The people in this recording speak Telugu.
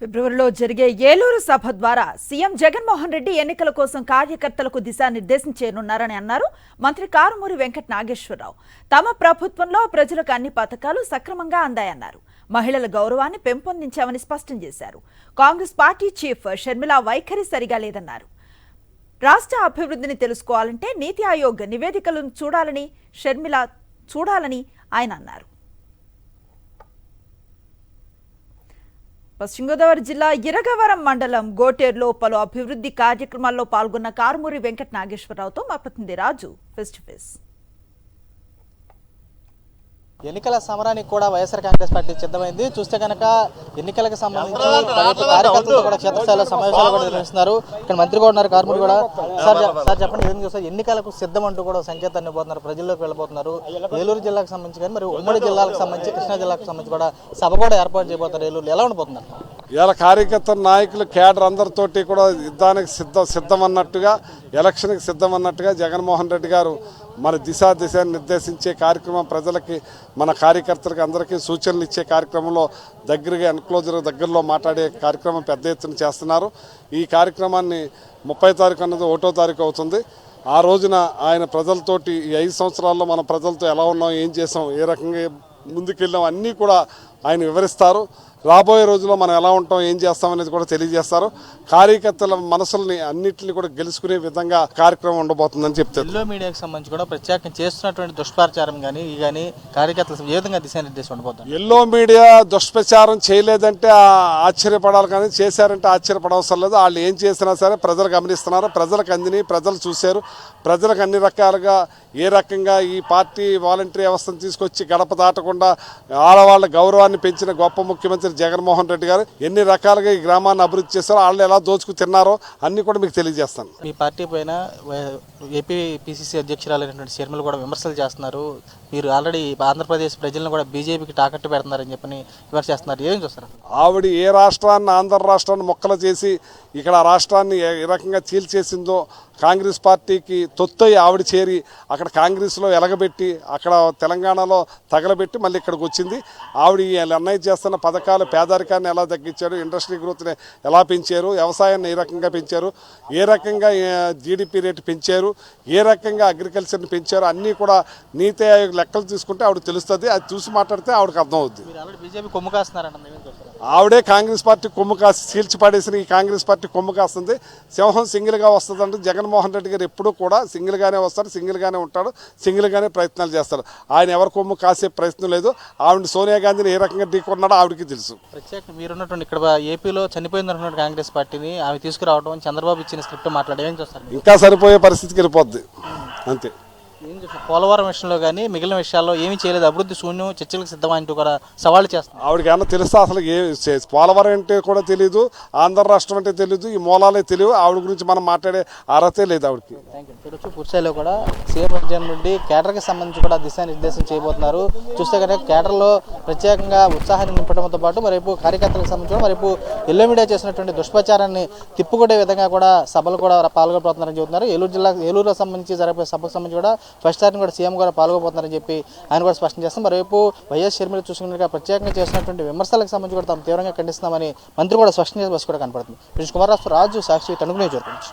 ఫిబ్రవరిలో జరిగే ఏలూరు సభ ద్వారా సీఎం జగన్మోహన్ రెడ్డి ఎన్నికల కోసం కార్యకర్తలకు దిశానిర్దేశం చేయనున్నారని అన్నారు మంత్రి కారుమూరి వెంకట నాగేశ్వరరావు. తమ ప్రభుత్వంలో ప్రజలకు అన్ని పథకాలు సక్రమంగా అందాయన్నారు. మహిళల గౌరవాన్ని పెంపొందించామని స్పష్టం చేశారు. కాంగ్రెస్ పార్టీ చీఫ్ షర్మిల వైఖరి సరిగా లేదన్నారు. రాష్ట్ర అభివృద్ధిని తెలుసుకోవాలంటే నీతి ఆయోగ్ నివేదికలను చూడాలని ఆయన అన్నారు. పశ్చిమ గోదావరి జిల్లా ఇరగవరం మండలం గోటేరులో పలు అభివృద్ధి కార్యక్రమాల్లో పాల్గొన్న కారుమూరి వెంకట నాగేశ్వరరావుతో మా ప్రతినిధి రాజు ఫేస్ టు ఫేస్. ఎన్నికల సమరానికి కూడా వైఎస్ఆర్ కాంగ్రెస్ పార్టీ సిద్ధమైంది. చూస్తే కనుక ఎన్నికలకు సంబంధించి కార్యకర్తలతో కూడా క్షేత్రస్థాయిలో సమావేశాలు కూడా నిర్వహిస్తున్నారు. ఇక్కడ మంత్రి కూడా ఉన్నారు, కారుమూరి కూడా. సార్ చెప్పండి, ఏం చూస్తారు? ఎన్నికలకు సిద్ధం అంటూ కూడా సంకేతాన్ని ఇవ్వబోతున్నారు, ప్రజల్లోకి వెళ్ళబోతున్నారు. ఏలూరు జిల్లాకు సంబంధించి కానీ మరి ఉమ్మడి జిల్లాలకు సంబంధించి కృష్ణా జిల్లాకు సంబంధించి కూడా సభ కూడా ఏర్పాటు చేయబోతున్నారు. ఏలూరు ఎలా ఉండబోతున్నారు? ఇలా కార్యకర్త నాయకులు కేడర్ అందరితోటి కూడా యుద్ధానికి సిద్ధం అన్నట్టుగా, ఎలక్షన్కి సిద్ధం అన్నట్టుగా జగన్మోహన్ రెడ్డి గారు మన దిశ నిర్దేశించే కార్యక్రమం, ప్రజలకి మన కార్యకర్తలకి అందరికీ సూచనలు ఇచ్చే కార్యక్రమంలో దగ్గరలో మాట్లాడే కార్యక్రమం పెద్ద ఎత్తున చేస్తున్నారు. ఈ కార్యక్రమాన్ని 30 తారీఖు అన్నది 1వ తారీఖు అవుతుంది. ఆ రోజున ఆయన ప్రజలతోటి ఈ 5 సంవత్సరాల్లో మన ప్రజలతో ఎలా ఉన్నాం, ఏం చేసాం, ఏ రకంగా ముందుకెళ్ళాం అన్నీ కూడా ఆయన వివరిస్తారు. రాబోయే రోజుల్లో మనం ఎలా ఉంటాం, ఏం చేస్తాం అనేది కూడా తెలియజేస్తారు. కార్యకర్తల మనసుల్ని అన్నింటినీ కూడా గెలుచుకునే విధంగా కార్యక్రమం ఉండబోతుందని చెప్తారు. ఎల్లో మీడియాకి సంబంధించి కూడా ప్రత్యేకంగా చేస్తున్నటువంటి దుష్ప్రచారం కానీ కానీ కార్యకర్తలు ఏ విధంగా దిశానిర్దేశం ఉండబోతుంది? ఎల్లో మీడియా దుష్ప్రచారం చేయలేదంటే ఆశ్చర్యపడాలి, కానీ చేశారంటే ఆశ్చర్యపడవసరం లేదు. వాళ్ళు ఏం చేసినా సరే ప్రజలు గమనిస్తున్నారు, ప్రజలకు అందిని ప్రజలు చూశారు. ప్రజలకు అన్ని రకాలుగా ఏ రకంగా ఈ పార్టీ వాలంటరీ వ్యవస్థను తీసుకొచ్చి గడప దాటకుండా ఆడవాళ్ళ గౌరవాన్ని పెంచిన గొప్ప ముఖ్యమంత్రి జగన్మోహన్ రెడ్డి గారు ఎన్ని రకాలుగా ఈ గ్రామాన్ని అభివృద్ధి చేస్తారో, వాళ్ళు ఎలా దోచుకు తిన్నారో అన్ని కూడా మీకు తెలియజేస్తాను. మీ పార్టీ పైన ఏపీ పిసిసి అధ్యక్షురాలైనటువంటి షర్మిల కూడా విమర్శలు చేస్తున్నారు. మీరు ఆల్రెడీ ఆంధ్రప్రదేశ్ ప్రజలను కూడా బీజేపీకి తాకట్టు పెడుతున్నారని చెప్పని విమర్శ చేస్తున్నారు. ఏం చూస్తారు? ఆవిడ ఏ రాష్ట్రాన్ని, ఆంధ్ర రాష్ట్రాన్ని మొక్కలు చేసి ఇక్కడ రాష్ట్రాన్ని ఏ రకంగా చీల్చేసిందో, కాంగ్రెస్ పార్టీకి తొత్తయి ఆవిడ చేరి అక్కడ కాంగ్రెస్లో ఎలగబెట్టి అక్కడ తెలంగాణలో తగలబెట్టి మళ్ళీ ఇక్కడికి వచ్చింది. ఆవిడ అన్నయ్య చేస్తున్న పథకాలు పేదరికాన్ని ఎలా తగ్గించారు, ఇండస్ట్రీ గ్రోత్ని ఎలా పెంచారు, వ్యవసాయాన్ని ఏ రకంగా పెంచారు, ఏ రకంగా జీడిపి రేటు పెంచారు, ఏ రకంగా అగ్రికల్చర్ని పెంచారు, అన్నీ కూడా నీతి ఆయోగ్ లెక్కలు తీసుకుంటే ఆవిడ తెలుస్తుంది. అది చూసి మాట్లాడితే ఆవిడకి అర్థం అవుద్ది. ఆవిడే కాంగ్రెస్ పార్టీ కొమ్ము కాసి చీల్చి పడేసిన ఈ కాంగ్రెస్ పార్టీ కొమ్ము కాస్తుంది. సింహం సింగిల్గా వస్తుందంటే జగన్మోహన్ రెడ్డి గారు ఎప్పుడూ కూడా సింగిల్గానే వస్తాడు, సింగిల్గానే ఉంటాడు, సింగిల్గానే ప్రయత్నాలు చేస్తాడు. ఆయన ఎవరి కొమ్ము కాసే ప్రయత్నం లేదు. ఆవిడ సోనియా గాంధీని ఏ రకంగా ఢీకొన్నాడో ఆవిడకి తెలుసు. ప్రత్యేకంగా మీరున్నటువంటి ఇక్కడ ఏపీలో చనిపోయిందన్నటువంటి కాంగ్రెస్ పార్టీని ఆమె తీసుకురావడం, చంద్రబాబు ఇచ్చిన స్క్రిప్ట్ మాట్లాడేం చూస్తారు? ఇంకా సరిపోయే పరిస్థితికి వెళ్ళిపోద్ది అంతే. పోలవరం విషయంలో కానీ మిగిలిన విషయాల్లో ఏమీ చేయలేదు, అభివృద్ధి శూన్యం, చర్చలకు సిద్ధమంటూ కూడా సవాళ్ళు చేస్తారు. ఆవిడకి ఏమన్నా తెలుస్తా? అసలు పోలవరం అంటే కూడా తెలియదు, ఆంధ్ర రాష్ట్రం అంటే తెలియదు, ఈ మూలాలే తెలియదు. ఆవిడ గురించి మనం మాట్లాడే అర్హతే లేదు ఆవిడకి. పూర్తిలో కూడా సీఎం జగన్ రెడ్డి కేడర్కి సంబంధించి కూడా దిశానిర్దేశం చేయబోతున్నారు. చూస్తే కనుక కేడర్లో ప్రత్యేకంగా ఉత్సాహాన్ని నింపడంతో పాటు మరేపు కార్యకర్తలకు సంబంధించి మరేపు ఎల్లో మీడియా చేసినటువంటి దుష్ప్రచారాన్ని తిప్పుకొట్టే విధంగా కూడా సభలు కూడా పాల్గొపోతున్నారని చెబుతున్నారు. ఏలూరులో సంబంధించి జరిపే సభకు సంబంధించి కూడా ఫస్ట్ టైం కూడా సీఎం కూడా పాల్గొపోతున్నారని చెప్పి ఆయన కూడా స్పష్టం చేస్తాం. మరోవైపు వైఎస్ షర్మిల చూసుకున్నట్టుగా ప్రత్యేకంగా చేసినటువంటి విమర్శలకు సంబంధించి కూడా తాము తీవ్రంగా ఖండిస్తున్నామని మంత్రి కూడా స్పష్టం చేసి కూడా కనపడుతుంది. కుమార్ రాజు, సాక్షి, తణుకు నియోజకవర్గం నుంచి.